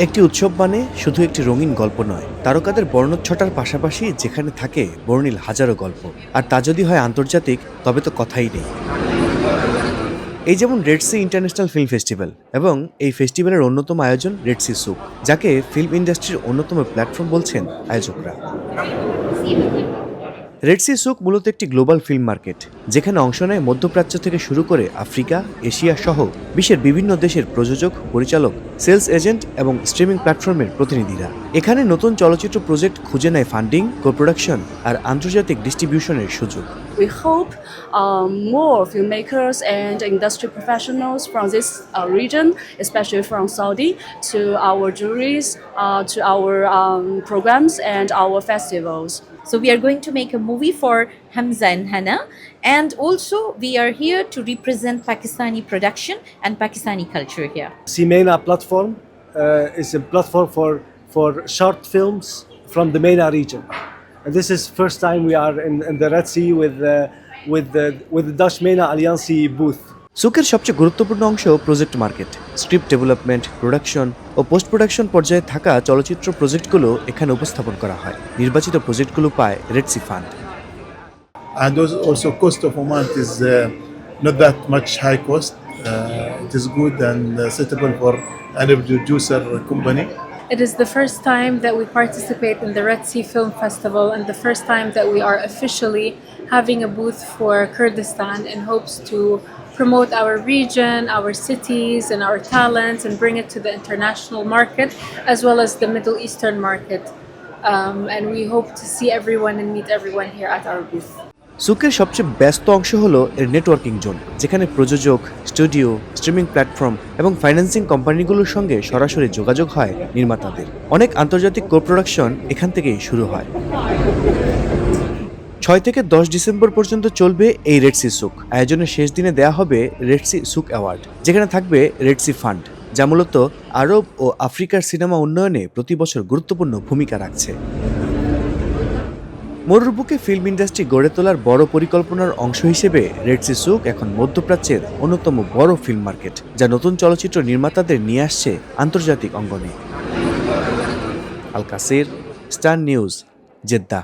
একটি উৎসব মানে শুধু একটি রঙিন গল্প নয়, তারকাদের বর্ণচ্ছটার পাশাপাশি যেখানে থাকে বর্ণিল হাজারো গল্প। আর তা যদি হয় আন্তর্জাতিক, তবে তো কথাই নেই। এই যেমন Red Sea international film festival, এবং এই ফেস্টিভ্যালের অন্যতম আয়োজন রেড সি সুক, যাকে ফিল্ম ইন্ডাস্ট্রির অন্যতম প্ল্যাটফর্ম বলছেন আয়োজকরা। রেড সি সুক মূলত একটি গ্লোবাল ফিল্ম মার্কেট, যেখানে অংশ নেয় মধ্যপ্রাচ্য থেকে শুরু করে আফ্রিকা, এশিয়া সহ বিশ্বের বিভিন্ন দেশের প্রযোজক, পরিচালক, সেলস এজেন্ট এবং স্ট্রিমিং প্ল্যাটফর্মের প্রতিনিধিরা। এখানে নতুন চলচ্চিত্র প্রজেক্ট খুঁজে নেয় ফান্ডিং, কো-প্রোডাকশন আর আন্তর্জাতিক ডিস্ট্রিবিউশনের সুযোগ। We hope more filmmakers and industry professionals from this region, especially from Saudi, to our juries, to our programs and our festivals. So we are going to make a movie for Hamza and Hana, and also we are here to represent Pakistani production and Pakistani culture here. CMENA platform is a platform for short films from the MENA region. And this is first time we are in the Red Sea with the Dutch MENA Alliance booth. সুকের সবচেয়ে গুরুত্বপূর্ণ অংশ project market. Script development, production ও post production পর্যায়ে থাকা চলচ্চিত্র প্রজেক্টগুলো এখানে উপস্থাপন করা হয়। নির্বাচিত প্রজেক্টগুলো পায় Red Sea fund. And also cost of Oman is not that much high cost. It is good and suitable for any producer company. It is the first time that we participate in the Red Sea Film Festival and the first time that we are officially having a booth for Kurdistan in hopes to promote our region, our cities and our talents and bring it to the international market as well as the Middle Eastern market. And we hope to see everyone and meet everyone here at our booth. সুকের সবচেয়ে ব্যস্ত অংশ হলো এর networking zone, যেখানে প্রযোজক, studio, streaming platform এবং financing কোম্পানিগুলোর সঙ্গে সরাসরি যোগাযোগ হয় নির্মাতাদের। অনেক আন্তর্জাতিক কো-প্রোডাকশন এখান থেকেই শুরু হয়। 6 থেকে 10 ডিসেম্বর পর্যন্ত চলবে এই রেড সি সুক। আয়োজনের শেষ দিনে দেয়া হবে রেড সি সুক অ্যাওয়ার্ড, যেখানে থাকবে রেড সি ফান্ড, যা মূলত আরব ও আফ্রিকার সিনেমা উন্নয়নে প্রতি বছর গুরুত্বপূর্ণ ভূমিকা রাখছে। মরুর বুকে ফিল্ম ইন্ডাস্ট্রি গড়ে তোলার বড় পরিকল্পনার অংশ হিসেবে রেড সি সুক এখন মধ্যপ্রাচ্যের অন্যতম বড় ফিল্ম মার্কেট, যা নতুন চলচ্চিত্র নির্মাতাদের নিয়ে আসছে আন্তর্জাতিক অঙ্গনে। আল কাসির, স্টার নিউজ, জেদ্দা।